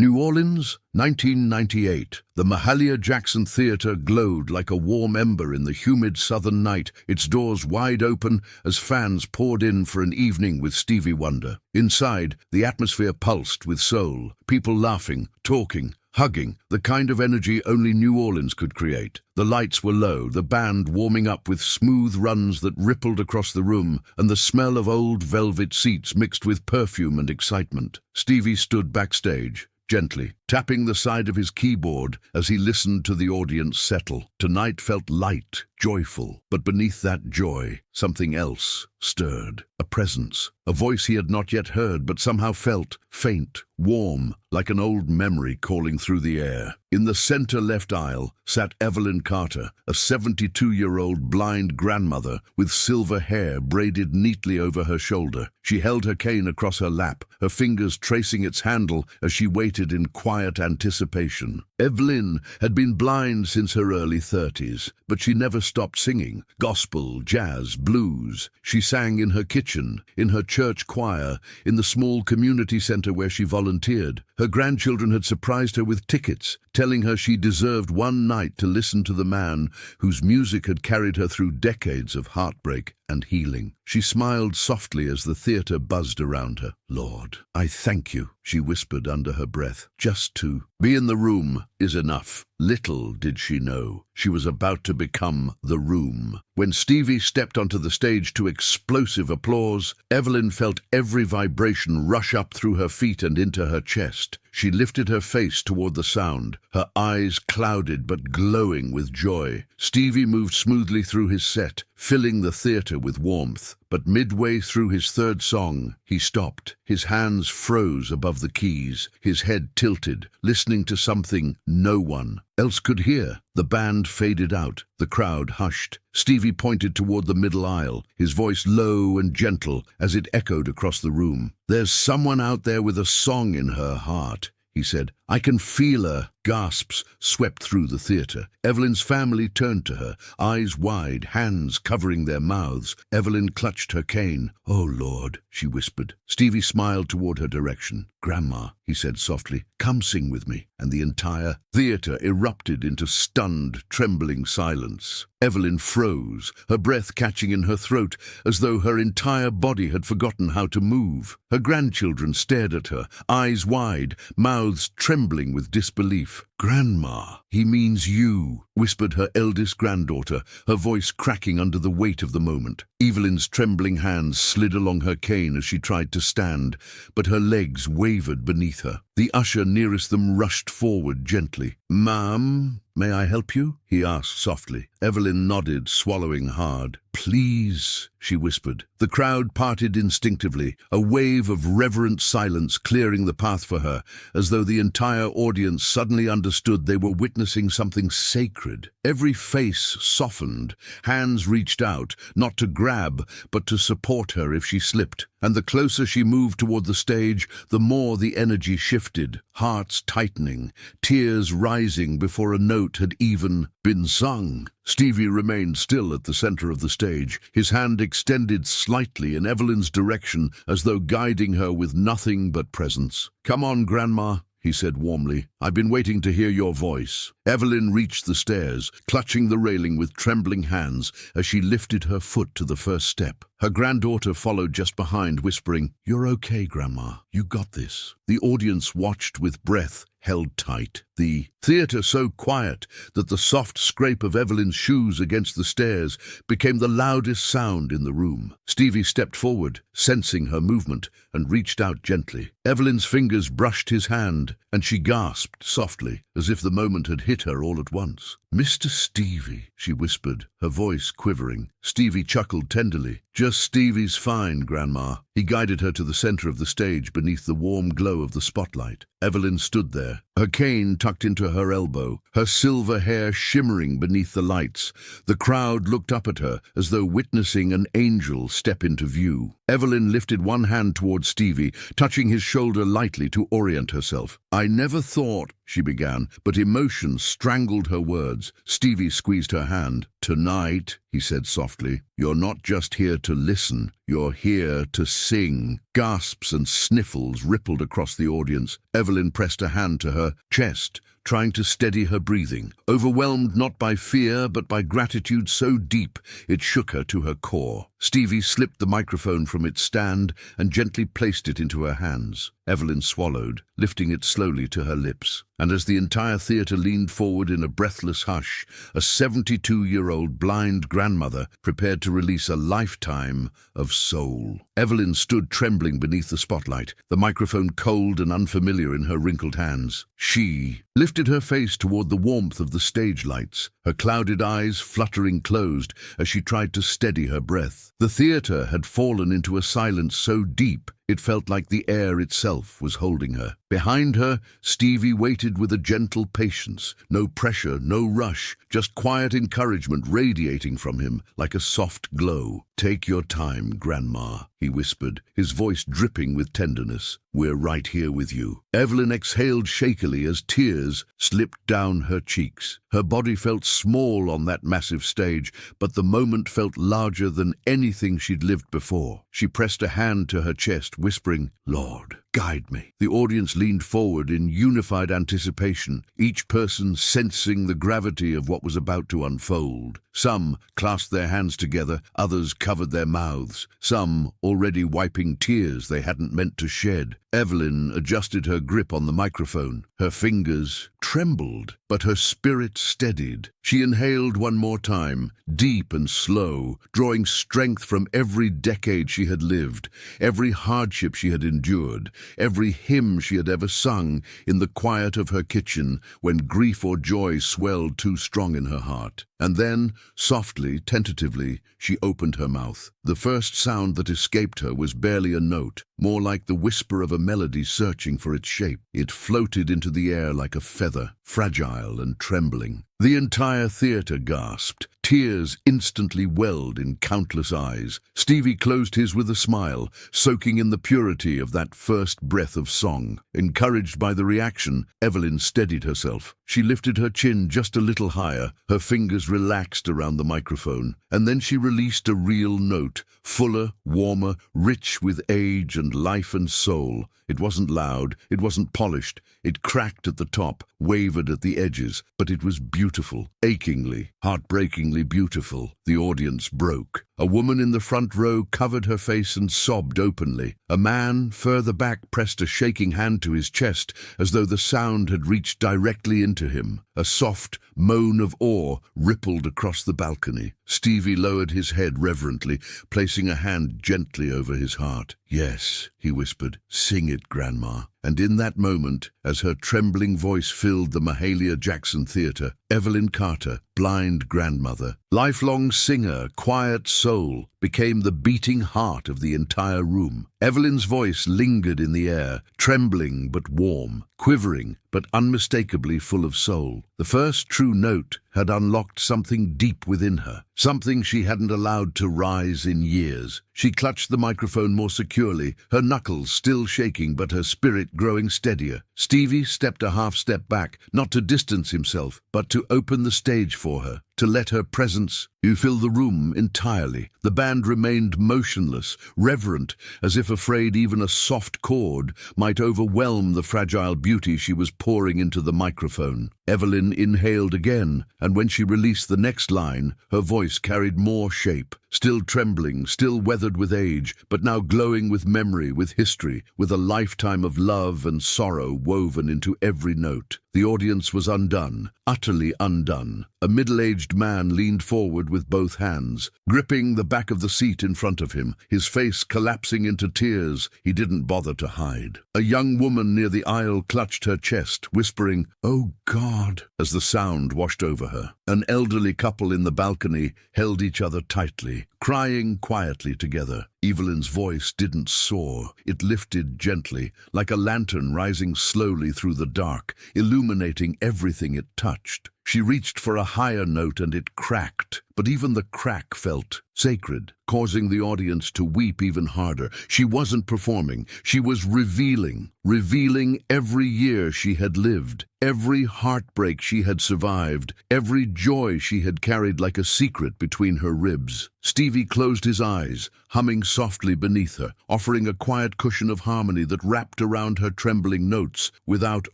New Orleans, 1998. The Mahalia Jackson Theater glowed like a warm ember in the humid southern night, its doors wide open as fans poured in for an evening with Stevie Wonder. Inside, the atmosphere pulsed with soul, people laughing, talking, hugging, the kind of energy only New Orleans could create. The lights were low, the band warming up with smooth runs that rippled across the room, and the smell of old velvet seats mixed with perfume and excitement. Stevie stood backstage, gently, tapping the side of his keyboard as he listened to the audience settle. Tonight felt light, joyful, but beneath that joy, something else stirred. A presence, a voice he had not yet heard but somehow felt, faint, warm, like an old memory calling through the air. In the center left aisle sat Evelyn Carter, a 72-year-old blind grandmother with silver hair braided neatly over her shoulder. She held her cane across her lap, her fingers tracing its handle as she waited in quiet anticipation. Evelyn had been blind since her early 30s, but she never stopped singing. Gospel, jazz, blues. She sang in her kitchen, in her church choir, in the small community center where she volunteered. Her grandchildren had surprised her with tickets, telling her she deserved one night to listen to the man whose music had carried her through decades of heartbreak and healing. She smiled softly as the theater buzzed around her. "Lord, I thank you," she whispered under her breath. "Just to be in the room is enough." Little did she know she was about to become the room. When Stevie stepped onto the stage to explosive applause, Evelyn felt every vibration rush up through her feet and into her chest. She lifted her face toward the sound, her eyes clouded but glowing with joy. Stevie moved smoothly through his set, filling the theater with warmth. But midway through his third song, he stopped. His hands froze above the keys, his head tilted, listening to something no one else could hear. The band faded out, the crowd hushed. Stevie pointed toward the middle aisle, his voice low and gentle as it echoed across the room. "There's someone out there with a song in her heart," he said. "I can feel her." Gasps swept through the theater. Evelyn's family turned to her, eyes wide, hands covering their mouths. Evelyn clutched her cane. "Oh, Lord," she whispered. Stevie smiled toward her direction. "Grandma," he said softly, "come sing with me." And the entire theater erupted into stunned, trembling silence. Evelyn froze, her breath catching in her throat as though her entire body had forgotten how to move. Her grandchildren stared at her, eyes wide, mouths trembling with disbelief. "Grandma, he means you," whispered her eldest granddaughter, her voice cracking under the weight of the moment. Evelyn's trembling hands slid along her cane as she tried to stand, but her legs wavered beneath her. The usher nearest them rushed forward gently. "Ma'am, may I help you?" he asked softly. Evelyn nodded, swallowing hard. "Please," she whispered. The crowd parted instinctively, a wave of reverent silence clearing the path for her, as though the entire audience suddenly understood they were witnessing something sacred. Every face softened, hands reached out, not to grab, but to support her if she slipped. And the closer she moved toward the stage, the more the energy shifted, hearts tightening, tears rising before a note had even been sung. Stevie remained still at the center of the stage, his hand extended slightly in Evelyn's direction as though guiding her with nothing but presence. "Come on, Grandma," he said warmly. "I've been waiting to hear your voice." Evelyn reached the stairs, clutching the railing with trembling hands as she lifted her foot to the first step. Her granddaughter followed just behind, whispering, "You're okay, Grandma. You got this." The audience watched with breath held tight. The theater so quiet that the soft scrape of Evelyn's shoes against the stairs became the loudest sound in the room. Stevie stepped forward, sensing her movement, and reached out gently. Evelyn's fingers brushed his hand, and she gasped softly, as if the moment had hit her all at once. "Mr. Stevie," she whispered, her voice quivering. Stevie chuckled tenderly. "Just Stevie's fine, Grandma." He guided her to the center of the stage beneath the warm glow of the spotlight. Evelyn stood there, her cane tucked into her elbow, her silver hair shimmering beneath the lights. The crowd looked up at her as though witnessing an angel step into view. Evelyn lifted one hand toward Stevie, touching his shoulder lightly to orient herself. "I never thought," she began, but emotion strangled her words. Stevie squeezed her hand. "Tonight," he said softly, "you're not just here to listen, You're here to sing." Gasps and sniffles rippled across the audience. Evelyn pressed a hand to her chest, trying to steady her breathing, overwhelmed not by fear but by gratitude so deep it shook her to her core. Stevie slipped the microphone from its stand and gently placed it into her hands. Evelyn swallowed, lifting it slowly to her lips. And as the entire theatre leaned forward in a breathless hush, a 72-year-old blind grandmother prepared to release a lifetime of soul. Evelyn stood trembling beneath the spotlight, the microphone cold and unfamiliar in her wrinkled hands. She lifted her face toward the warmth of the stage lights, her clouded eyes fluttering closed as she tried to steady her breath. The theatre had fallen into a silence so deep it felt like the air itself was holding her. Behind her, Stevie waited with a gentle patience. No pressure, no rush, just quiet encouragement radiating from him like a soft glow. "Take your time, Grandma," he whispered, his voice dripping with tenderness. "We're right here with you." Evelyn exhaled shakily as tears slipped down her cheeks. Her body felt small on that massive stage, but the moment felt larger than anything she'd lived before. She pressed a hand to her chest, whispering, "Lord, guide me." The audience leaned forward in unified anticipation, each person sensing the gravity of what was about to unfold. Some clasped their hands together, others covered their mouths, some already wiping tears they hadn't meant to shed. Evelyn adjusted her grip on the microphone. Her fingers trembled, but her spirit steadied. She inhaled one more time, deep and slow, drawing strength from every decade she had lived, every hardship she had endured, every hymn she had ever sung in the quiet of her kitchen when grief or joy swelled too strong in her heart. And then, softly, tentatively, she opened her mouth. The first sound that escaped her was barely a note, more like the whisper of a melody searching for its shape. It floated into the air like a feather, fragile and trembling. The entire theatre gasped. Tears instantly welled in countless eyes. Stevie closed his with a smile, soaking in the purity of that first breath of song. Encouraged by the reaction, Evelyn steadied herself. She lifted her chin just a little higher, her fingers relaxed around the microphone, and then she released a real note, fuller, warmer, rich with age and life and soul. It wasn't loud, it wasn't polished, it cracked at the top, wavered at the edges, but it was beautiful, achingly, heartbreakingly beautiful. The audience broke. A woman in the front row covered her face and sobbed openly. A man further back pressed a shaking hand to his chest as though the sound had reached directly into him. A soft moan of awe rippled across the balcony. Stevie lowered his head reverently, placing a hand gently over his heart. "Yes," he whispered, "sing it, Grandma." And in that moment, as her trembling voice filled the Mahalia Jackson Theater, Evelyn Carter, blind grandmother, lifelong singer, quiet soul, became the beating heart of the entire room. Evelyn's voice lingered in the air, trembling but warm, quivering but unmistakably full of soul. The first true note had unlocked something deep within her, something she hadn't allowed to rise in years. She clutched the microphone more securely, her knuckles still shaking but her spirit growing steadier. Stevie stepped a half step back, not to distance himself, but to open the stage for her, to let her presence fill the room entirely. The band remained motionless, reverent, as if afraid even a soft chord might overwhelm the fragile beauty she was pouring into the microphone. Evelyn inhaled again, and when she released the next line, her voice carried more shape, still trembling, still weathered with age, but now glowing with memory, with history, with a lifetime of love and sorrow woven into every note. The audience was undone, utterly undone. A middle-aged man leaned forward with both hands, gripping the back of the seat in front of him, his face collapsing into tears he didn't bother to hide. A young woman near the aisle clutched her chest, whispering, "Oh God," as the sound washed over her. An elderly couple in the balcony held each other tightly, crying quietly together. Evelyn's voice didn't soar. It lifted gently, like a lantern rising slowly through the dark, illuminating everything it touched. She reached for a higher note and it cracked, but even the crack felt sacred, causing the audience to weep even harder. She wasn't performing, she was revealing every year she had lived, every heartbreak she had survived, every joy she had carried like a secret between her ribs. Stevie closed his eyes, humming softly beneath her, offering a quiet cushion of harmony that wrapped around her trembling notes without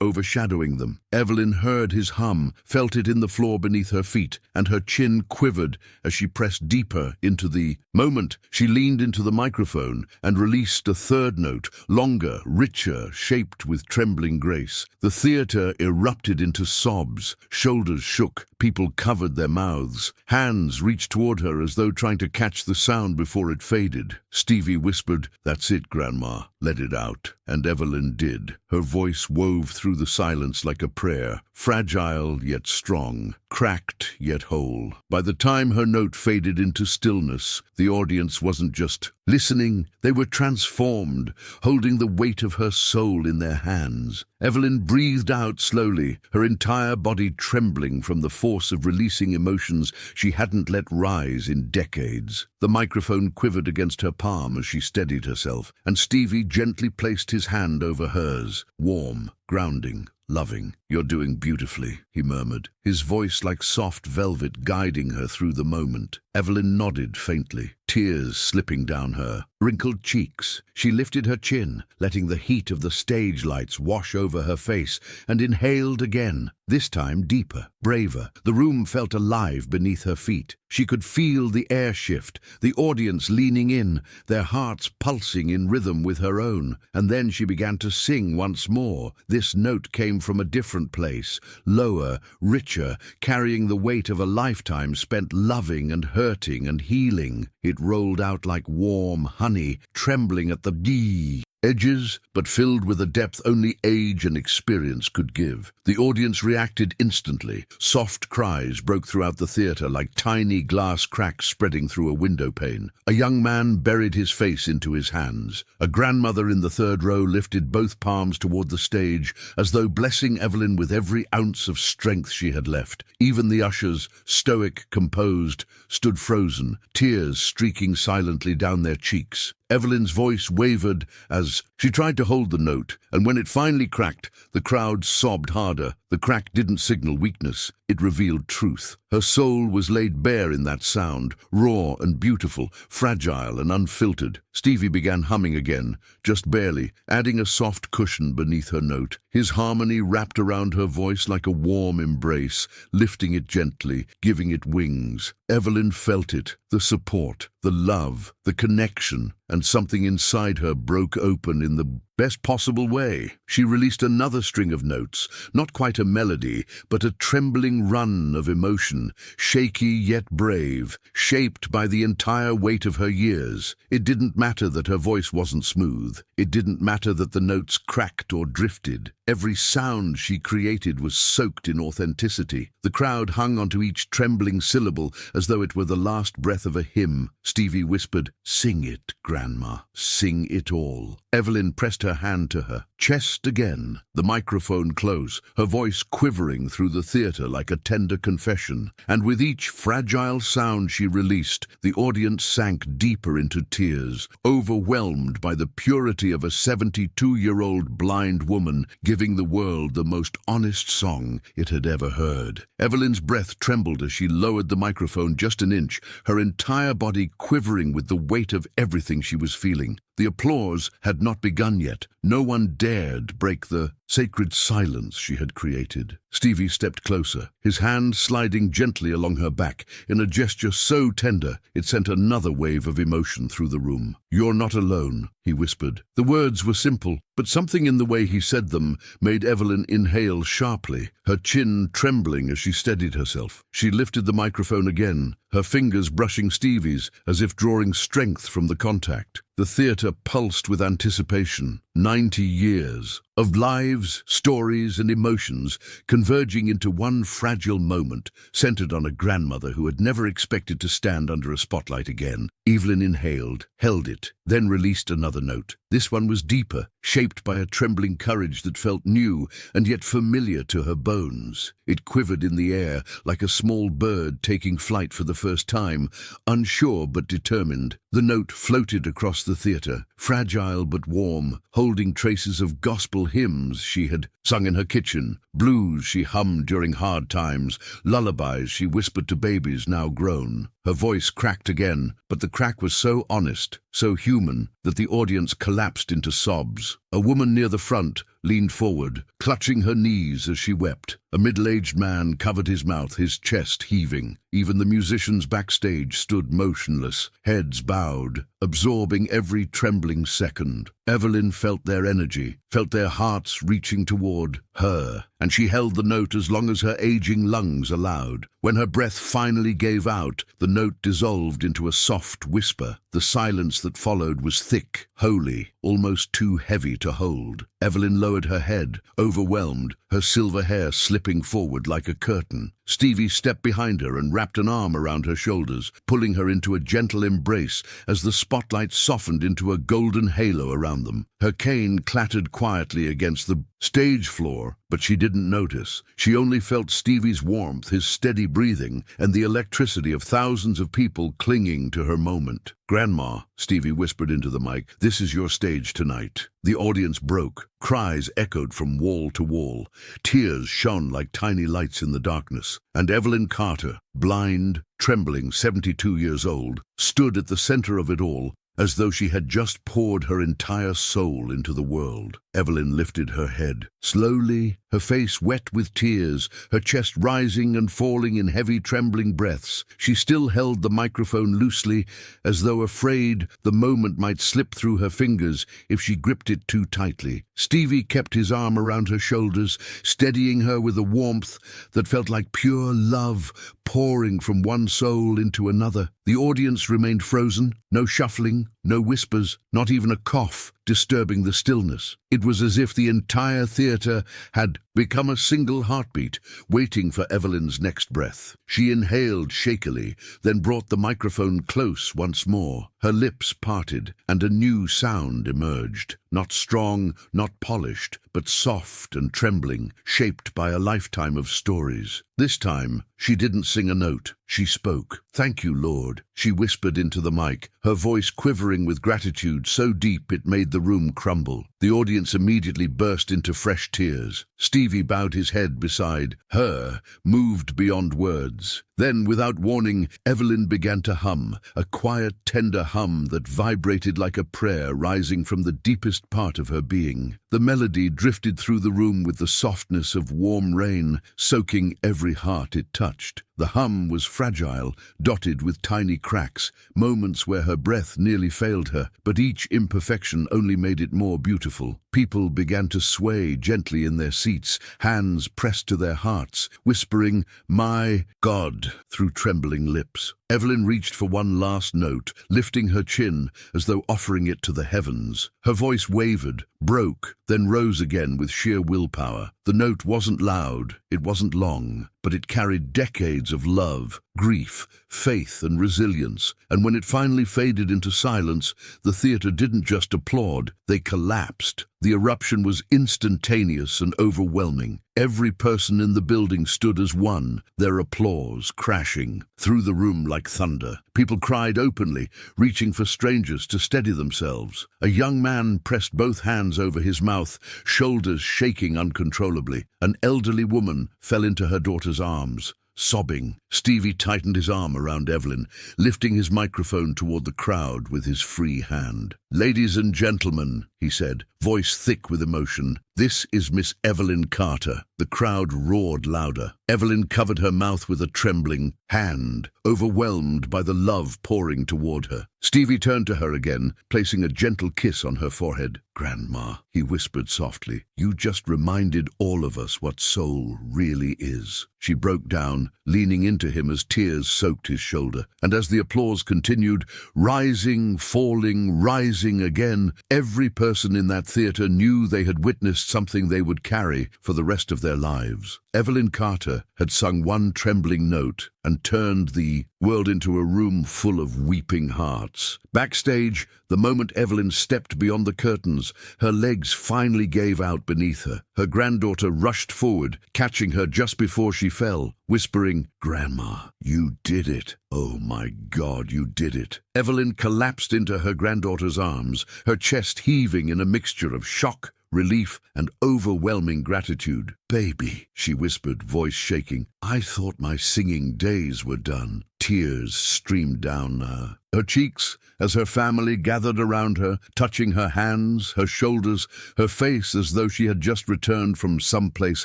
overshadowing them. Evelyn heard his hum, felt it in the floor beneath her feet, and her chin quivered as she pressed deeper into the moment. She leaned into the microphone and released a third note, longer, richer, shaped with trembling grace. The theater erupted into sobs. Shoulders shook. People covered their mouths. Hands reached toward her as though trying to catch the sound before it faded. Stevie whispered, "That's it, Grandma. Let it out." And Evelyn did. Her voice wove through the silence like a prayer, fragile yet strong, cracked yet whole. By the time her note faded into stillness, the audience wasn't just listening, they were transformed, holding the weight of her soul in their hands. Evelyn breathed out slowly, her entire body trembling from the force of releasing emotions she hadn't let rise in decades. The microphone quivered against her palm as she steadied herself, and Stevie gently placed his hand over hers, warm, grounding, loving. "You're doing beautifully," he murmured, his voice like soft velvet guiding her through the moment. Evelyn nodded faintly, tears slipping down her wrinkled cheeks. She lifted her chin, letting the heat of the stage lights wash over her face, and inhaled again, this time deeper, braver. The room felt alive beneath her feet. She could feel the air shift, the audience leaning in, their hearts pulsing in rhythm with her own. And then she began to sing once more. This note came from a different place, lower, richer, carrying the weight of a lifetime spent loving and hurting and healing. It rolled out like warm honey, trembling at the edges, but filled with a depth only age and experience could give. The audience reacted instantly. Soft cries broke throughout the theater like tiny glass cracks spreading through a window pane. A young man buried his face into his hands. A grandmother in the third row lifted both palms toward the stage, as though blessing Evelyn with every ounce of strength she had left. Even the ushers, stoic, composed, stood frozen, tears streaking silently down their cheeks. Evelyn's voice wavered as she tried to hold the note, and when it finally cracked, the crowd sobbed harder. The crack didn't signal weakness, it revealed truth. Her soul was laid bare in that sound, raw and beautiful, fragile and unfiltered. Stevie began humming again, just barely, adding a soft cushion beneath her note. His harmony wrapped around her voice like a warm embrace, lifting it gently, giving it wings. Evelyn felt it, the support, the love, the connection, and something inside her broke open in the best possible way. She released another string of notes, not quite a melody, but a trembling run of emotion, shaky yet brave, shaped by the entire weight of her years. It didn't matter that her voice wasn't smooth. It didn't matter that the notes cracked or drifted. Every sound she created was soaked in authenticity. The crowd hung onto each trembling syllable as though it were the last breath of a hymn. Stevie whispered, "Sing it, Grandma. Sing it all." Evelyn pressed her hand to her chest again, the microphone close, her voice quivering through the theater like a tender confession. And with each fragile sound she released, the audience sank deeper into tears, overwhelmed by the purity of a 72-year-old blind woman giving the world the most honest song it had ever heard. Evelyn's breath trembled as she lowered the microphone just an inch, her entire body quivering with the weight of everything she was feeling. The applause had not begun yet. No one dared break the sacred silence she had created. Stevie stepped closer, his hand sliding gently along her back, in a gesture so tender it sent another wave of emotion through the room. "You're not alone," he whispered. The words were simple, but something in the way he said them made Evelyn inhale sharply, her chin trembling as she steadied herself. She lifted the microphone again, her fingers brushing Stevie's as if drawing strength from the contact. The theater pulsed with anticipation. 90 years of lives, stories, and emotions converging into one fragile moment centered on a grandmother who had never expected to stand under a spotlight again. Evelyn inhaled, held it, then released another note. This one was deeper, shaped by a trembling courage that felt new and yet familiar to her bones. It quivered in the air like a small bird taking flight for the first time, unsure but determined. The note floated across the theater, fragile but warm, holding traces of gospel hymns she had sung in her kitchen, blues she hummed during hard times, lullabies she whispered to babies now grown. Her voice cracked again, but the crack was so honest, so human, that the audience collapsed into sobs. A woman near the front leaned forward, clutching her knees as she wept. A middle-aged man covered his mouth, his chest heaving. Even the musicians backstage stood motionless, heads bowed, absorbing every trembling second. Evelyn felt their energy, felt their hearts reaching toward her, and she held the note as long as her aging lungs allowed. When her breath finally gave out, the note dissolved into a soft whisper. The silence that followed was thick, holy, almost too heavy to hold. Evelyn lowered her head, overwhelmed, her silver hair slipping forward like a curtain. Stevie stepped behind her and wrapped an arm around her shoulders, pulling her into a gentle embrace as the spotlight softened into a golden halo around them. Her cane clattered quietly against the stage floor, but she didn't notice. She only felt Stevie's warmth, his steady breathing, and the electricity of thousands of people clinging to her moment. "Grandma," Stevie whispered into the mic, "this is your stage tonight." The audience broke. Cries echoed from wall to wall. Tears shone like tiny lights in the darkness. And Evelyn Carter, blind, trembling, 72 years old, stood at the center of it all, as though she had just poured her entire soul into the world. Evelyn lifted her head. Slowly, her face wet with tears, her chest rising and falling in heavy trembling breaths. She still held the microphone loosely, as though afraid the moment might slip through her fingers if she gripped it too tightly. Stevie kept his arm around her shoulders, steadying her with a warmth that felt like pure love pouring from one soul into another. The audience remained frozen, no shuffling, no whispers, not even a cough disturbing the stillness. It was as if the entire theater had become a single heartbeat, waiting for Evelyn's next breath. She inhaled shakily, then brought the microphone close once more. Her lips parted, and a new sound emerged. Not strong, not polished, but soft and trembling, shaped by a lifetime of stories. This time, she didn't sing a note. She spoke. "Thank you, Lord," she whispered into the mic, her voice quivering with gratitude so deep it made the room crumble. The audience immediately burst into fresh tears. Stevie bowed his head beside her, moved beyond words. Then, without warning, Evelyn began to hum, a quiet, tender hum that vibrated like a prayer rising from the deepest part of her being. The melody drifted through the room with the softness of warm rain, soaking every heart it touched. The hum was fragile, dotted with tiny cracks, moments where her breath nearly failed her, but each imperfection only made it more beautiful. People began to sway gently in their seats, hands pressed to their hearts, whispering, "My God," through trembling lips. Evelyn reached for one last note, lifting her chin as though offering it to the heavens. Her voice wavered, broke, then rose again with sheer willpower. The note wasn't loud, it wasn't long, but it carried decades of love, grief, faith, and resilience. And when it finally faded into silence, the theater didn't just applaud, they collapsed. The eruption was instantaneous and overwhelming. Every person in the building stood as one, their applause crashing through the room like thunder. People cried openly, reaching for strangers to steady themselves. A young man pressed both hands over his mouth, shoulders shaking uncontrollably. An elderly woman fell into her daughter's arms, sobbing. Stevie tightened his arm around Evelyn, lifting his microphone toward the crowd with his free hand. "Ladies and gentlemen," he said, voice thick with emotion, "this is Miss Evelyn Carter." The crowd roared louder. Evelyn covered her mouth with a trembling hand, overwhelmed by the love pouring toward her. Stevie turned to her again, placing a gentle kiss on her forehead. "Grandma," he whispered softly, "you just reminded all of us what soul really is." She broke down, leaning into him as tears soaked his shoulder. And as the applause continued, rising, falling, rising again, every person in that theater knew they had witnessed something they would carry for the rest of their lives. Evelyn Carter had sung one trembling note, and turned the world into a room full of weeping hearts. Backstage, the moment Evelyn stepped beyond the curtains, her legs finally gave out beneath her. Her granddaughter rushed forward, catching her just before she fell, whispering, "Grandma, you did it. Oh my God, you did it." Evelyn collapsed into her granddaughter's arms, her chest heaving in a mixture of shock, relief, and overwhelming gratitude. "Baby," she whispered, voice shaking, "I thought my singing days were done." Tears streamed down her cheeks as her family gathered around her, touching her hands, her shoulders, her face as though she had just returned from someplace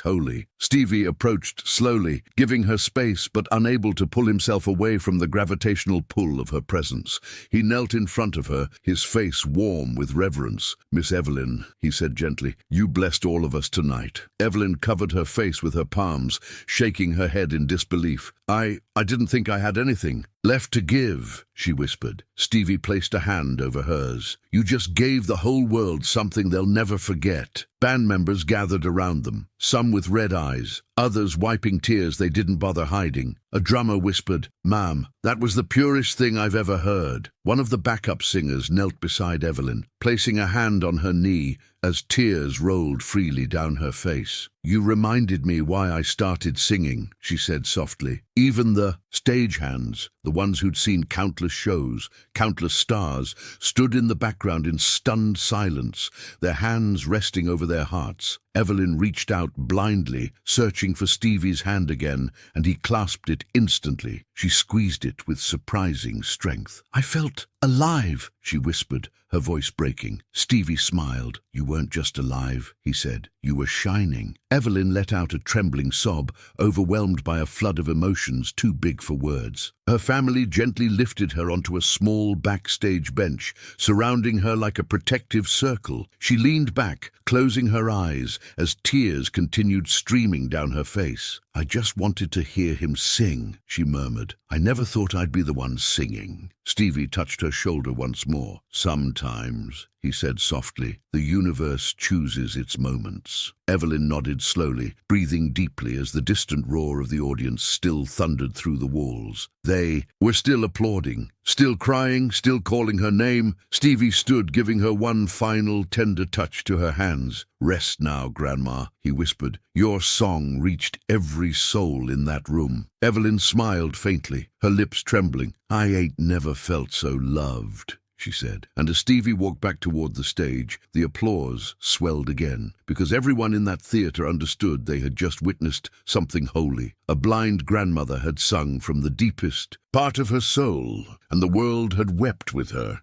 holy. Stevie approached slowly, giving her space but unable to pull himself away from the gravitational pull of her presence. He knelt in front of her, his face warm with reverence. "Miss Evelyn," he said gently, "you blessed all of us tonight." Evelyn covered her face with her palms, shaking her head in disbelief. I didn't think I had anything left to give," she whispered. Stevie placed a hand over hers. "You just gave the whole world something they'll never forget." Band members gathered around them, some with red eyes, others wiping tears they didn't bother hiding. A drummer whispered, "Ma'am, that was the purest thing I've ever heard." One of the backup singers knelt beside Evelyn, placing a hand on her knee as tears rolled freely down her face. "You reminded me why I started singing," she said softly. Even the stagehands, the ones who'd seen countless shows, countless stars, stood in the background in stunned silence, their hands resting over their hearts. Evelyn reached out blindly, searching for Stevie's hand again, and he clasped it instantly. She squeezed it with surprising strength. "I felt alive," she whispered, her voice breaking. Stevie smiled. "You weren't just alive," he said. "You were shining." Evelyn let out a trembling sob, overwhelmed by a flood of emotions too big for words. Her family gently lifted her onto a small backstage bench, surrounding her like a protective circle. She leaned back, closing her eyes, as tears continued streaming down her face. "I just wanted to hear him sing," she murmured. "I never thought I'd be the one singing." Stevie touched her shoulder once more. "Sometimes," he said softly, "the universe chooses its moments." Evelyn nodded slowly, breathing deeply as the distant roar of the audience still thundered through the walls. They were still applauding, still crying, still calling her name. Stevie stood, giving her one final tender touch to her hands. "Rest now, Grandma," he whispered. "Your song reached every soul in that room." Evelyn smiled faintly, her lips trembling. "I ain't never felt so loved," she said. And as Stevie walked back toward the stage, the applause swelled again, because everyone in that theater understood they had just witnessed something holy. A blind grandmother had sung from the deepest part of her soul, and the world had wept with her.